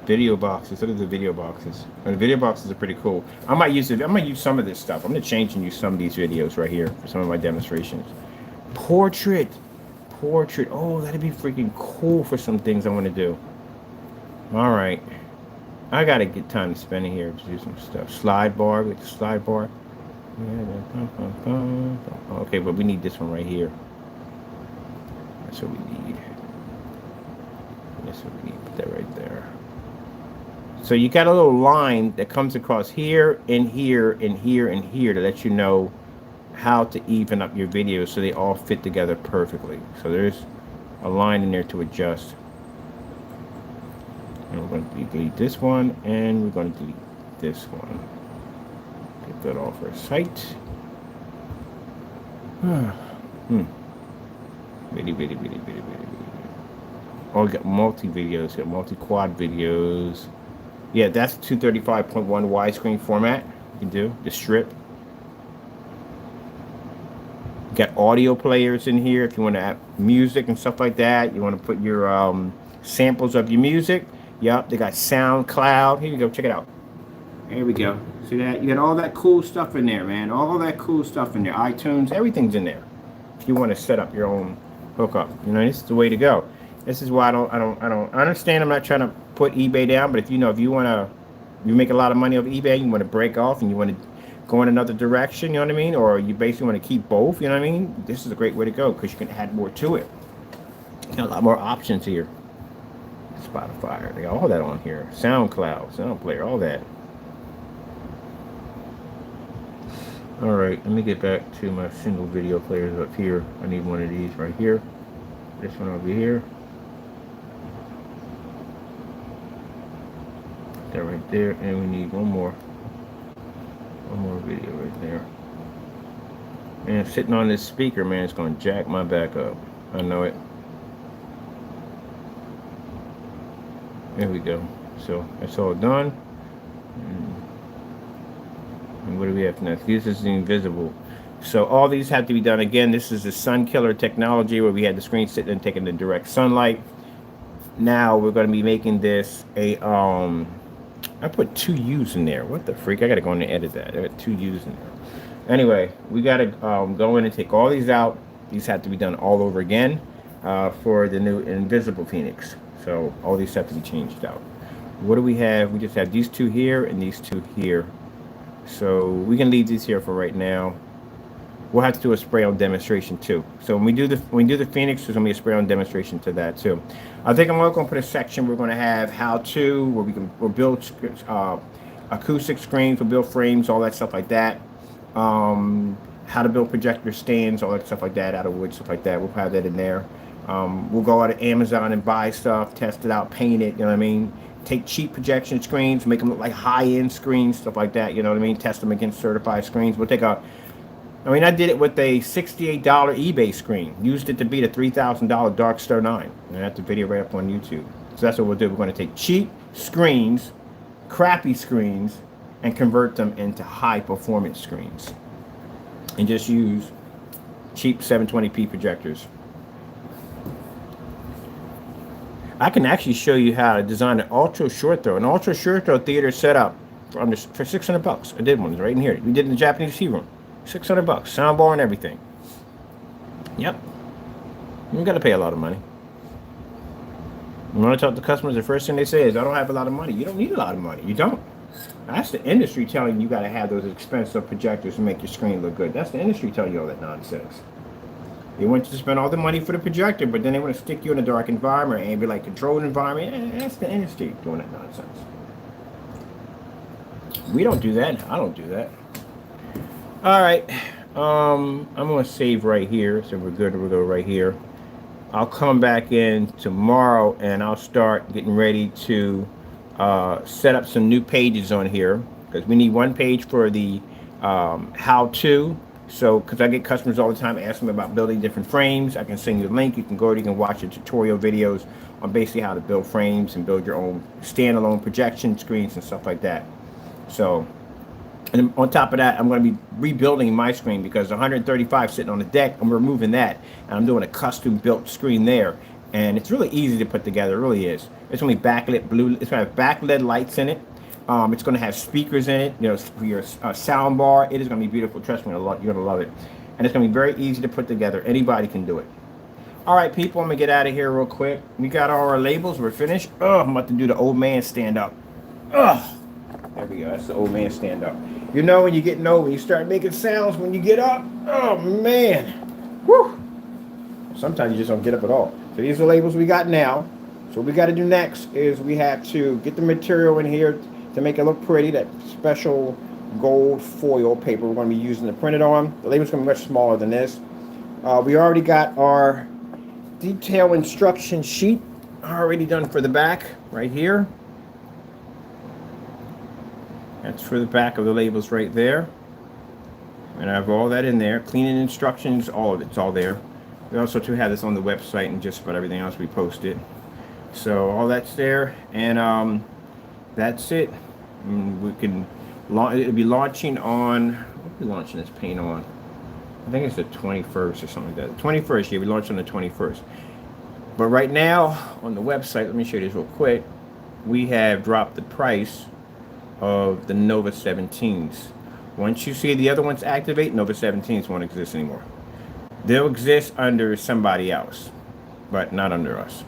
Video boxes. Look at the video boxes. And the video boxes are pretty cool. I might use some of this stuff. I'm gonna change and use some of these videos right here for some of my demonstrations. Portrait. Oh, that'd be freaking cool for some things I want to do. All right. I gotta get time to spend in here to do some stuff. Slide bar. With the slide bar. Okay, but we need this one right here. That's what we need. That's what we need. Put that right there. So you got a little line that comes across here and here and here and here to let you know how to even up your videos so they all fit together perfectly. So there's a line in there to adjust. And we're going to delete this one, and we're going to delete this one. Get that off our site. Bitty. Oh, we got multi-videos, got multi-quad videos. Yeah, that's 235.1 widescreen format. You can do the strip. You got audio players in here if you want to add music and stuff like that. You want to put your samples of your music. Yep, they got SoundCloud. Here you go, check it out. There we go. See that? You got all that cool stuff in there, man. All that cool stuff in there. iTunes, everything's in there. If you want to set up your own hookup, you know, this is the way to go. This is why I understand. I'm not trying to put eBay down, but if you make a lot of money off eBay, you want to break off and you want to go in another direction, you know what I mean? Or you basically want to keep both, you know what I mean? This is a great way to go because you can add more to it. You got a lot more options here. Spotify, they got all that on here. SoundCloud, SoundPlayer, all that. All right, let me get back to my single video players up here. I need one of these right here. This one over here. That right there, and we need one more video right there. And sitting on this speaker, man, it's gonna jack my back up. I know it. There we go. So that's all done. And what do we have next? This is the invisible. So all these have to be done again. This is the sun killer technology where we had the screen sitting and taking the direct sunlight. Now we're going to be making this a I put 2 U's in there. What the freak? I got to go in and edit that. I got 2 U's in there. Anyway, we got to go in and take all these out. These have to be done all over again for the new invisible Phoenix. So all these have to be changed out. What do we have? We just have these 2 here and these 2 here. So we can leave these here for right now. We'll have to do a spray on demonstration too. So when we do the Phoenix, there's gonna be a spray on demonstration to that too. I think I'm also gonna put a section. We're gonna have how to, where we'll build acoustic screens, we'll build frames, all that stuff like that. How to build projector stands, all that stuff like that, out of wood, stuff like that. We'll have that in there. We'll go out to Amazon and buy stuff, test it out, paint it. You know what I mean? Take cheap projection screens, make them look like high-end screens, stuff like that. You know what I mean? Test them against certified screens. We'll take I did it with a $68 eBay screen. Used it to beat a $3,000 Dark Star 9. And I have the video right up on YouTube. So that's what we'll do. We're going to take cheap screens, crappy screens, and convert them into high-performance screens. And just use cheap 720p projectors. I can actually show you how to design an ultra short throw. An ultra short throw theater setup for $600. I did one right in here. We did it in the Japanese tea room. $600, soundbar and everything. Yep. You got to pay a lot of money. When I talk to customers, the first thing they say is, I don't have a lot of money. You don't need a lot of money. You don't. That's the industry telling you got to have those expensive projectors to make your screen look good. That's the industry telling you all that nonsense. They want you to spend all the money for the projector, but then they want to stick you in a dark environment and be like controlled environment. That's the industry doing that nonsense. We don't do that. I don't do that. All right. I'm going to save right here. So we're good. We'll go right here. I'll come back in tomorrow and I'll start getting ready to set up some new pages on here, because we need one page for the how-to. So, because I get customers all the time asking me about building different frames, I can send you a link. You can go, you can watch the tutorial videos on basically how to build frames and build your own standalone projection screens and stuff like that. So, and on top of that, I'm going to be rebuilding my screen because 135 sitting on the deck, I'm removing that, and I'm doing a custom built screen there. And it's really easy to put together. It really is. It's going to be backlit blue. It's going to have backlit lights in it. It's going to have speakers in it, you know, for your sound bar. It is going to be beautiful. Trust me, you're going to love it. And it's going to be very easy to put together. Anybody can do it. All right, people, I'm going to get out of here real quick. We got all our labels. We're finished. Oh, I'm about to do the old man stand up. Oh, there we go. That's the old man stand up. You know when you're getting old, when you start making sounds when you get up. Oh, man. Whew. Sometimes you just don't get up at all. So these are the labels we got now. So what we got to do next is we have to get the material in here to make it look pretty, that special gold foil paper we're going to be using to print it on. The label's going to be much smaller than this. We already got our detail instruction sheet already done for the back right here. That's for the back of the labels right there. And I have all that in there. Cleaning instructions, all of it's all there. We also too have this on the website and just about everything else we posted. So all that's there, and that's it. We can it'll be launching on, what are we launching this paint on? I think it's the 21st or something like that. The 21st, yeah, we launched on the 21st. But right now on the website, let me show you this real quick. We have dropped the price of the Nova 17s. Once you see the other ones activate, Nova 17s won't exist anymore. They'll exist under somebody else, but not under us.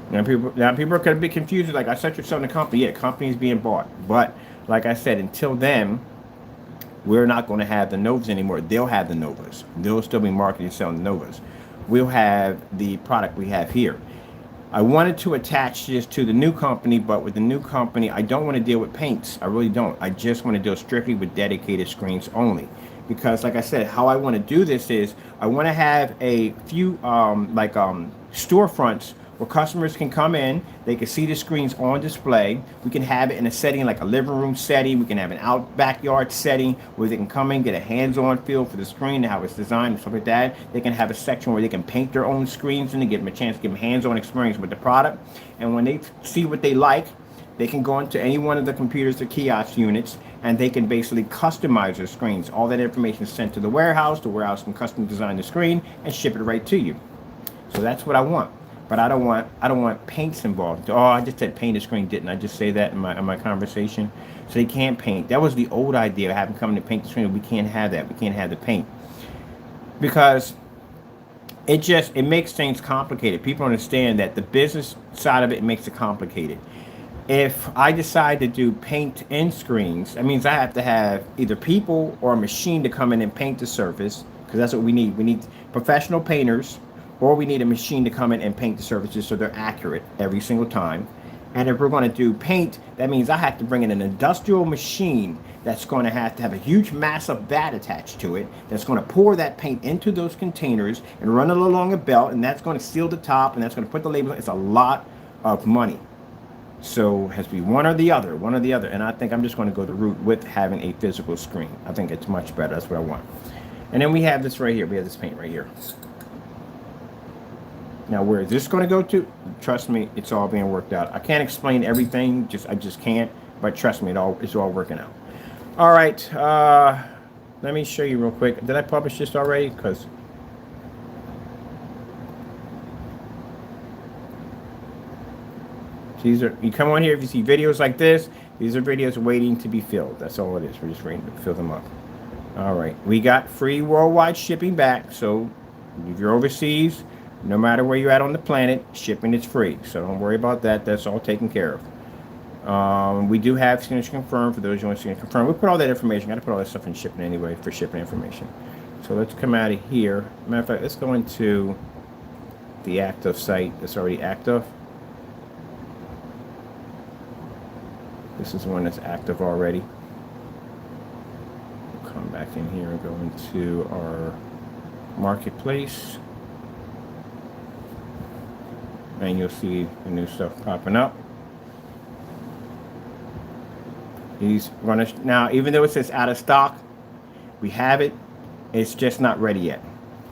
Now people are going to be confused. Like, I said, you're selling a company. Yeah, company is being bought. But like I said, until then, we're not going to have the Novas anymore. They'll have the Novas. They'll still be marketing and selling the Novas. We'll have the product we have here. I wanted to attach this to the new company, but with the new company, I don't want to deal with paints. I really don't. I just want to deal strictly with dedicated screens only. Because like I said, how I want to do this is I want to have a few storefronts where customers can come in, they can see the screens on display. We can have it in a setting like a living room setting. We can have an out backyard setting where they can come in, get a hands-on feel for the screen and how it's designed and stuff like that. They can have a section where they can paint their own screens and give them a chance to give them hands-on experience with the product. And when they see what they like, they can go into any one of the computers or kiosk units and they can basically customize their screens. All that information is sent to the warehouse can custom design the screen and ship it right to you. So that's what I want. But I don't want paints involved. Oh, I just said paint a screen, didn't I just say that in my conversation? So they can't paint. That was the old idea of having come to paint the screen. We can't have that. We can't have the paint. Because it makes things complicated. People understand that the business side of it makes it complicated. If I decide to do paint in screens, that means I have to have either people or a machine to come in and paint the surface, because that's what we need. We need professional painters, or we need a machine to come in and paint the surfaces so they're accurate every single time. And if we're going to do paint, that means I have to bring in an industrial machine that's going to have a huge massive vat attached to it that's going to pour that paint into those containers and run it along a belt, and that's going to seal the top, and that's going to put the label. It's a lot of money. So it has to be one or the other. And I think I'm just going to go the route with having a physical screen. I think it's much better. That's what I want. And then we have this right here. We have this paint right here. Now, where is this going to go to? Trust me, it's all being worked out. I can't explain everything. I just can't. But trust me, it's all working out. All right. Let me show you real quick. Did I publish this already? Because you come on here, if you see videos like this, these are videos waiting to be filled. That's all it is. We're just waiting to fill them up. All right. We got free worldwide shipping back. So if you're overseas, no matter where you're at on the planet, shipping is free. So don't worry about that. That's all taken care of. We do have signature confirmed for those who want signature confirmed. We put all that information. Got to put all that stuff in shipping anyway for shipping information. So let's come out of here. Matter of fact, let's go into the active site that's already active. This is one that's active already. We'll come back in here and go into our marketplace. And you'll see the new stuff popping up. Now, even though it says out of stock, we have it. It's just not ready yet.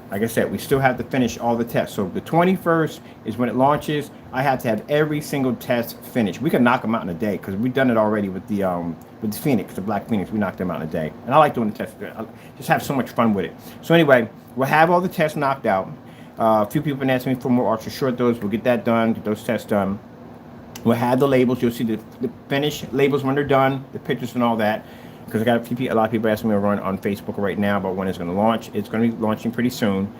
Like I said, we still have to finish all the tests. So the 21st is when it launches. I have to have every single test finished. We can knock them out in a day because we've done it already with the Phoenix, the Black Phoenix. We knocked them out in a day. And I like doing the tests. I just have so much fun with it. So anyway, we'll have all the tests knocked out. A few people have been asking me for more ultra short those. We'll get that done, get those tests done. We'll have the labels. You'll see the finished labels when they're done, the pictures and all that. Because I got a lot of people asking me to run on Facebook right now about when it's going to launch. It's going to be launching pretty soon.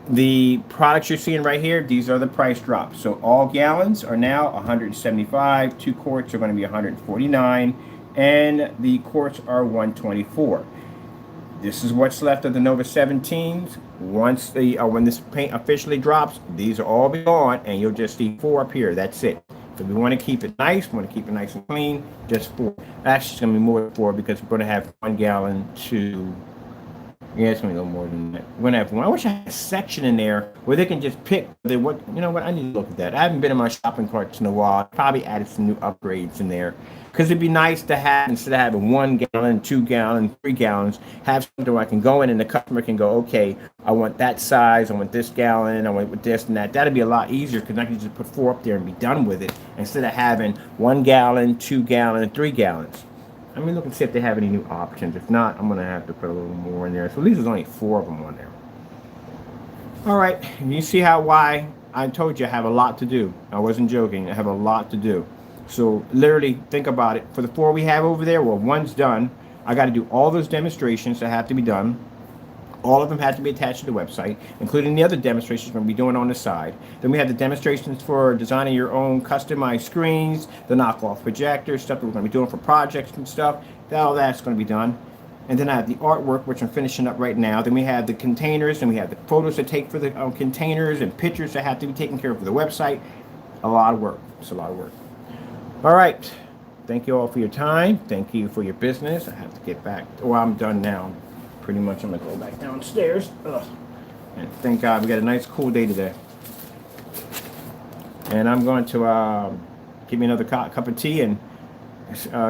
The products you're seeing right here, these are the price drops. So all gallons are now $175. 2 quarts are going to be $149, and the quarts are $124. This is what's left of the Nova 17s. Once when this paint officially drops, these are all be gone, and you'll just see 4 up here. That's it. So we want to keep it nice. We want to keep it nice and clean. Just 4. Actually, it's going to be more than 4 because we're going to have 1 gallon to. Yeah, it's going to be a little more than that. We're going to have 1. I wish I had a section in there where they can just pick. You know what? I need to look at that. I haven't been in my shopping carts in a while. Probably added some new upgrades in there. Because it'd be nice to have, instead of having 1 gallon, 2 gallon, 3 gallons, have something where I can go in and the customer can go, okay, I want that size, I want this gallon, I want this and that. That'd be a lot easier because I can just put 4 up there and be done with it instead of having 1 gallon, 2 gallon, 3 gallons. Let me look and see if they have any new options. If not, I'm going to have to put a little more in there. So at least there's only 4 of them on there. All right, you see why I told you I have a lot to do. I wasn't joking. I have a lot to do. So literally think about it. For the 4 we have over there, well, 1's done. I got to do all those demonstrations that have to be done. All of them have to be attached to the website, including the other demonstrations we're going to be doing on the side. Then we have the demonstrations for designing your own customized screens, the knockoff projector, stuff that we're going to be doing for projects and stuff. All that's going to be done. And then I have the artwork, which I'm finishing up right now. Then we have the containers, and we have the photos to take for the containers and pictures that have to be taken care of for the website. a lot of work. It's a lot of work. All right. Thank you all for your time. Thank you for your business. I have to get back. Well, I'm done now. Pretty much I'm going to go back downstairs. Ugh. And thank God we got a nice cool day today. And I'm going to give me another cup of tea and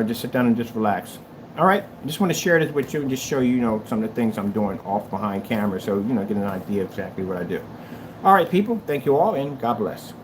just sit down and just relax. All right. I just want to share this with you and just show you, some of the things I'm doing off behind camera. So, get an idea of exactly what I do. All right, people. Thank you all and God bless.